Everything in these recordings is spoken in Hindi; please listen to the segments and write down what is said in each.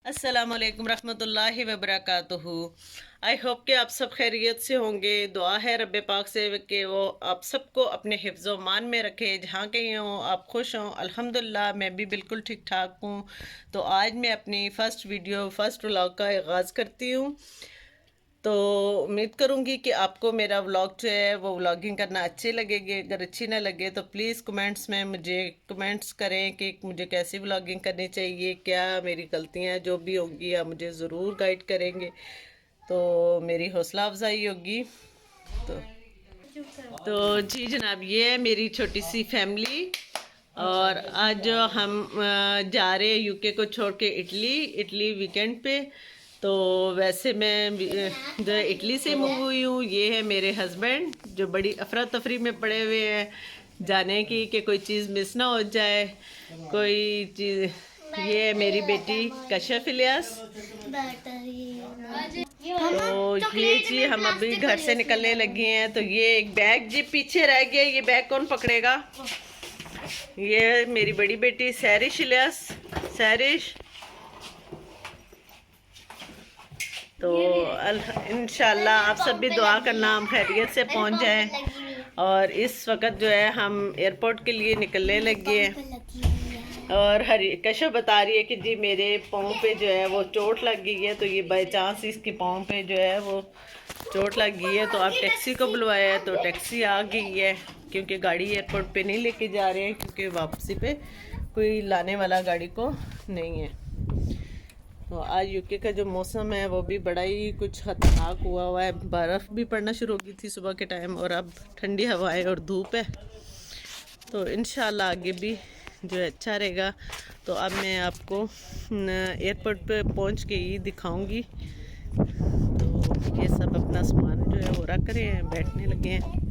अस्सलामुअलैकुम रहमतुल्लाहि व बरकातुहू। आई होप कि आप सब खैरियत से होंगे। दुआ है रब्बे पाक से कि वो आप सबको अपने हिफ्ज़ मान में रखे, जहाँ कहीं हों आप खुश हों। अल्हम्दुलिल्लाह मैं भी बिल्कुल ठीक ठाक हूँ। तो आज मैं अपनी फ़र्स्ट व्लॉग का आगाज़ करती हूँ। तो उम्मीद करूँगी कि आपको मेरा व्लॉग जो है वो व्लॉगिंग करना अच्छे लगेगी। अगर अच्छी ना लगे तो प्लीज़ कमेंट्स में मुझे कमेंट्स करें कि मुझे कैसी व्लॉगिंग करनी चाहिए, क्या मेरी गलतियाँ जो भी होंगी आप मुझे ज़रूर गाइड करेंगे, तो मेरी हौसला अफजाई होगी। तो जी जनाब, ये है मेरी छोटी सी फैमिली। और आज हम जा रहे हैं यूके को छोड़ के इटली वीकेंड पे। तो वैसे मैं जो इटली से मूव हुई हूँ। ये है मेरे हस्बैंड जो बड़ी अफरा तफरी में पड़े हुए हैं जाने की कि कोई चीज़ मिस ना हो जाए, कोई चीज़। ये है मेरी बेटी कशफ इलियास। तो ये जी हम अभी घर से निकलने लगे हैं। तो ये एक बैग जी पीछे रह गया, ये बैग कौन पकड़ेगा। ये मेरी बड़ी बेटी सैरिश इलियास। सैरिश तो इंशाल्लाह आप सब भी दुआ करना हम खैरियत से पहुंच जाएं। और इस वक्त जो है हम एयरपोर्ट के लिए निकलने लगे हैं। और हरी कशफ बता रही है कि जी मेरे पाँव पे जो है वो चोट लग गई है। तो ये बाई चांस इसके पाँव पे जो है वो चोट लग गई है। तो आप टैक्सी को बुलवाया है, तो टैक्सी आ गई है क्योंकि गाड़ी एयरपोर्ट पे नहीं लेके जा रहे हैं, क्योंकि वापसी पे कोई लाने वाला गाड़ी को नहीं है। तो आज यूके का जो मौसम है वो भी बड़ा ही कुछ खतरनाक हुआ है। बर्फ़ भी पड़ना शुरू हो गई थी सुबह के टाइम, और अब ठंडी हवाएं और धूप है। तो इंशाल्लाह आगे भी जो है अच्छा रहेगा। तो अब मैं आपको एयरपोर्ट पे पहुंच के ही दिखाऊंगी। तो ये सब अपना सामान जो है वो रख रहे हैं, बैठने लगे हैं।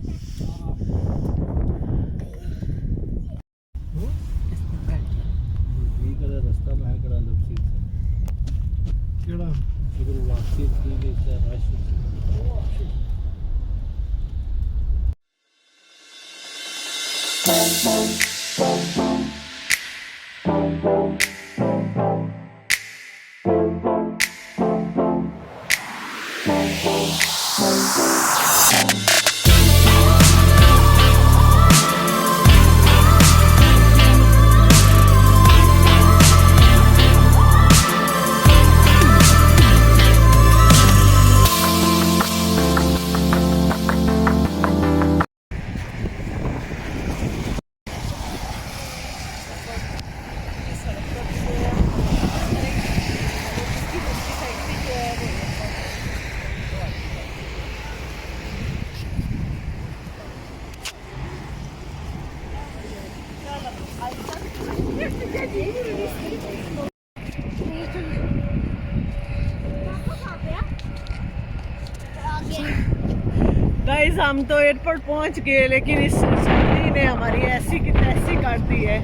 गाइस हम तो एयरपोर्ट पहुंच गए, लेकिन इस सर्दी ने हमारी ऐसी की तैसी काट दी है।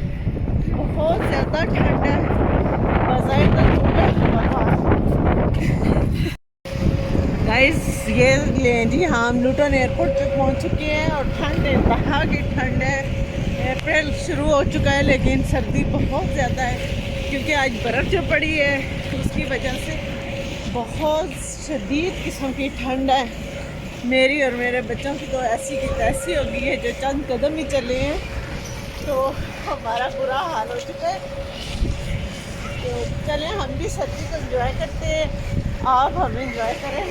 बहुत ज़्यादा ठंड है। गाइस ये ले जी हम लुटन एयरपोर्ट पे पहुंच चुके हैं, और ठंड इंतहा की ठंड है। अप्रैल शुरू हो चुका है लेकिन सर्दी बहुत ज़्यादा है, क्योंकि आज बर्फ़ जो पड़ी है उसकी वजह से बहुत शदीद किस्म की ठंड है। मेरी और मेरे बच्चों की तो ऐसी की तैसी हो गई है, जो चंद कदम ही चले हैं तो हमारा बुरा हाल हो चुका है। तो चलें हम भी सर्दी को एंजॉय करते हैं, आप हम एंजॉय करें।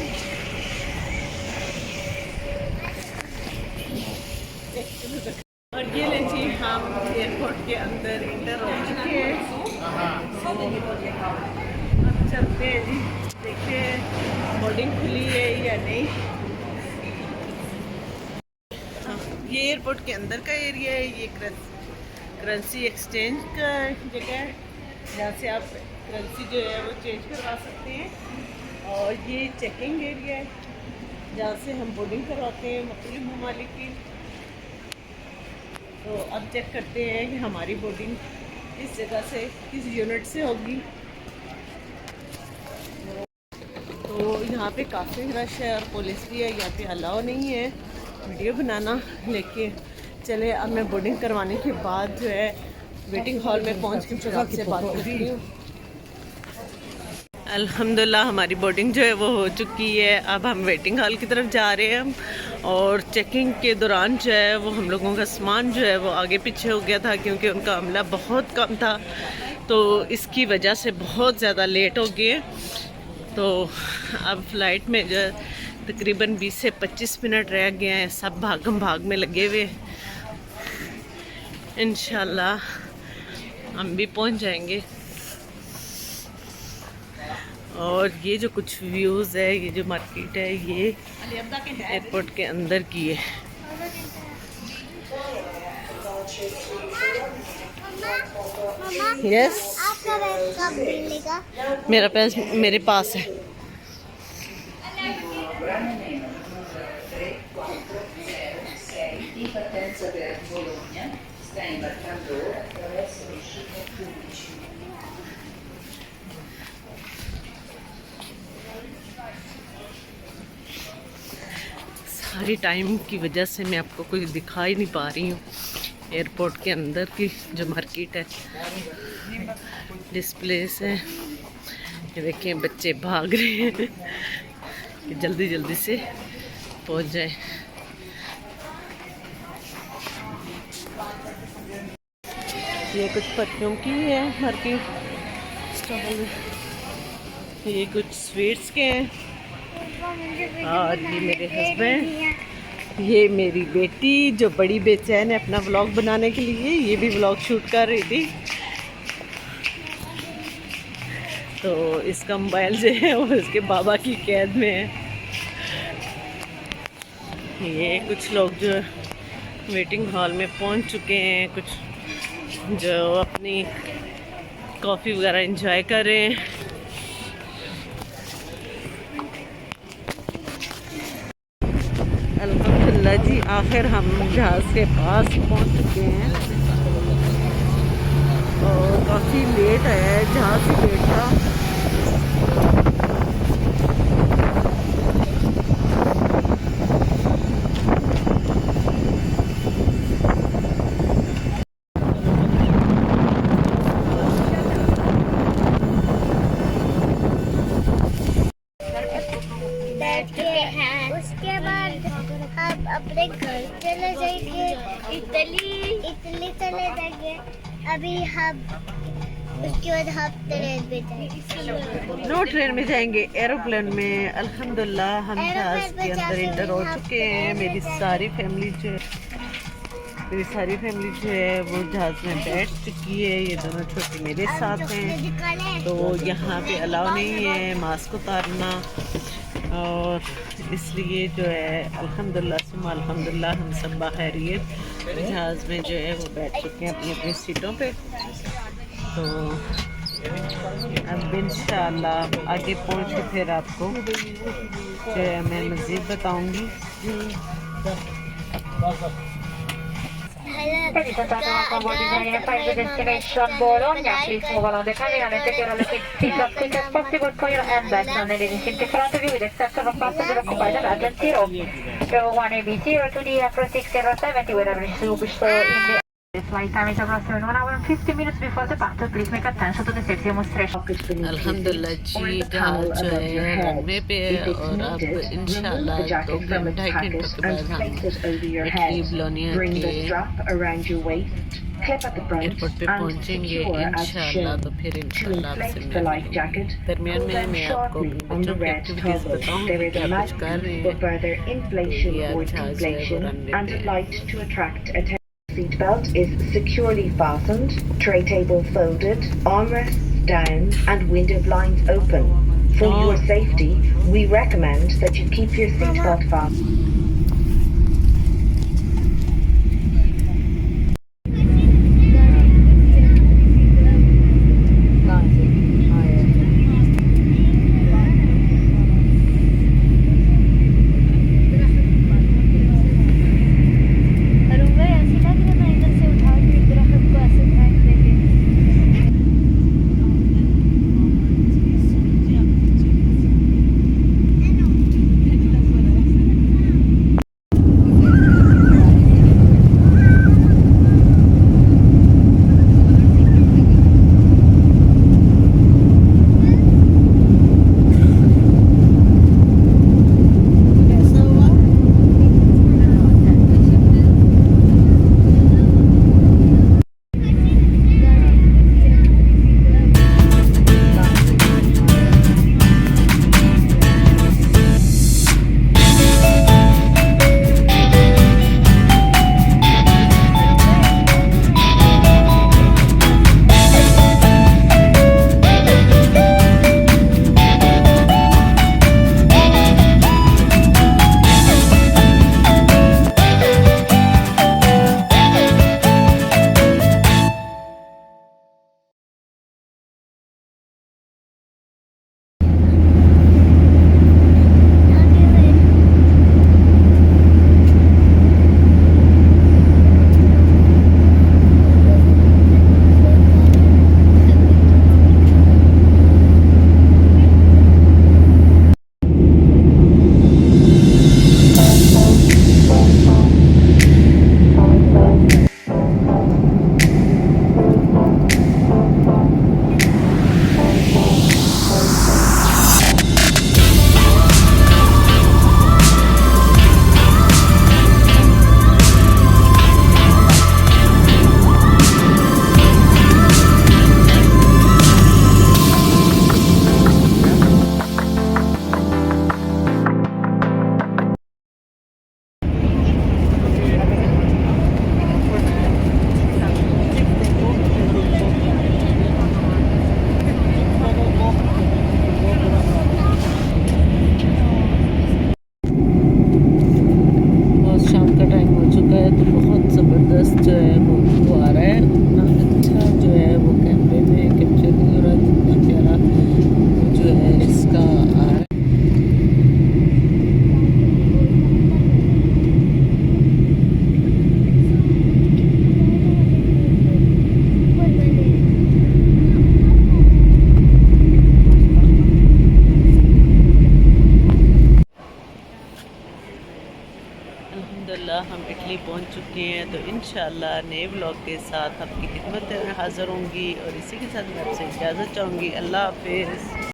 और ये ले जी हम एयरपोर्ट के अंदर इंटर हो चुके हैं। अब चलते हैं जी, देखते हैं बोर्डिंग खुली है या नहीं। ये एयरपोर्ट के अंदर का एरिया है। ये करेंसी एक्सचेंज का जगह है, जहाँ से आप करेंसी जो है वो चेंज करवा सकते हैं। और ये चेकिंग एरिया है, जहाँ से हम बोर्डिंग करवाते हैं मुख्तलिफ ममालिक की। तो अब चेक करते हैं कि हमारी बोर्डिंग किस जगह से, किस यूनिट से होगी। तो यहाँ पे काफ़ी रश है और पुलिस भी है, यहाँ पे अलाउ नहीं है वीडियो बनाना। लेकिन चले अब मैं बोर्डिंग करवाने के बाद जो है वेटिंग हॉल में पहुँच के फिर आपसे बात करती हूँ। अल्हम्दुलिल्लाह हमारी बोर्डिंग जो है वो हो चुकी है। अब हम वेटिंग हॉल की तरफ जा रहे हैं और चेकिंग के दौरान जो है वो हम लोगों का सामान जो है वो आगे पीछे हो गया था क्योंकि उनका अमला बहुत कम था, तो इसकी वजह से बहुत ज़्यादा लेट हो गए। तो अब फ़्लाइट में जो तकरीबन 20 से 25 मिनट रह गए हैं, सब भागम भाग में लगे हुए। इंशाल्लाह हम भी पहुंच जाएंगे। और ये जो कुछ व्यूज़ है, ये जो मार्केट है, ये एयरपोर्ट के अंदर की है। यस, आपका बैग कब मिलेगा? मेरा पैस मेरे पास है। सारी टाइम की वजह से मैं आपको कोई दिखा ही नहीं पा रही हूँ। एयरपोर्ट के अंदर की जो मार्केट है, डिस्प्लेस है, ये देखें बच्चे भाग रहे हैं कि जल्दी जल्दी से पहुँच जाए। ये कुछ परफ्यूम की है मार्केट स्टॉल, ये कुछ स्वीट्स के हैं, और ये मेरे हस्बैंड, ये मेरी बेटी जो बड़ी बेचैन है अपना व्लॉग बनाने के लिए, ये भी व्लॉग शूट कर रही थी। तो इसका मोबाइल जो है वो इसके बाबा की कैद में है। ये कुछ लोग जो वेटिंग हॉल में पहुंच चुके हैं, कुछ जो अपनी कॉफ़ी वगैरह एंजॉय कर रहे हैं। अल्हम्दुलिल्लाह जी, आखिर हम जहाज़ के पास पहुंच चुके हैं और काफ़ी लेट है, जहाज़ लेट था। उसके बाद हम अपने घर चले जाएंगे, इटली चले जाएंगे। अभी हम उसके बाद हम ट्रेन में जाएंगे। नो, ट्रेन में जाएंगे, एरोप्लेन में। अल्हम्दुलिल्लाह हम जहाज़ के अंदर इंटर हो चुके हैं। मेरी सारी फैमिली जो है वो जहाज़ में बैठ चुकी है। ये दोनों छोटे मेरे साथ हैं। तो यहाँ पे अलाउ नहीं है मास्क उतारना, और इसलिए जो है अल्हम्दुलिल्लाह सुम्मा अल्हम्दुलिल्लाह हम सब बाखैरियत जहाज़ में जो है वो बैठ चुके हैं अपनी अपनी सीटों पे। तो अब इंशाअल्लाह आगे पहुँच के फिर आपको जो है मैं मज़ीद बताऊँगी। Ladies and gentlemen, convoy designing flight to destination Bologna. Please move along the cabin and secure all the seats as quick as possible for your handbags and anything in front of you, with the exception of passengers occupied and agent 0. Travel 1AB0 to the Afro 6070, wherever you wish to in the flight time is approximately 1 hour and 50 minutes before departure. Please make attention to the safety demonstration. अल्हम्दुलिल्लाह जी, जहाज़ जो है रनवे पे है और अब इंशाल्लाह 2 घंटे 2.5 घंटों के बाद हम इटली बोलोनिया के एयरपोर्ट पे पहुंचेंगे इंशाल्लाह। तो फिर इंशाल्लाह आपसे मिलेंगे। दरमियान में मैं आपको बच्चों की एक्टिविटीज़ बताऊंगी क्या कुछ कर रहे हैं। ये जहाज़ जो है वो रनवे पे है। Seatbelt is securely fastened, tray table folded, armrests down and window blinds open. For your safety, we recommend that you keep your seatbelt fastened. Italy पहुंच चुके हैं। तो इंशाल्लाह नए व्लॉग के साथ आपकी खिदमत में हाज़िर होंगी और इसी के साथ मैं आपसे इजाज़त चाहूँगी। अल्लाह हाफ़िज़।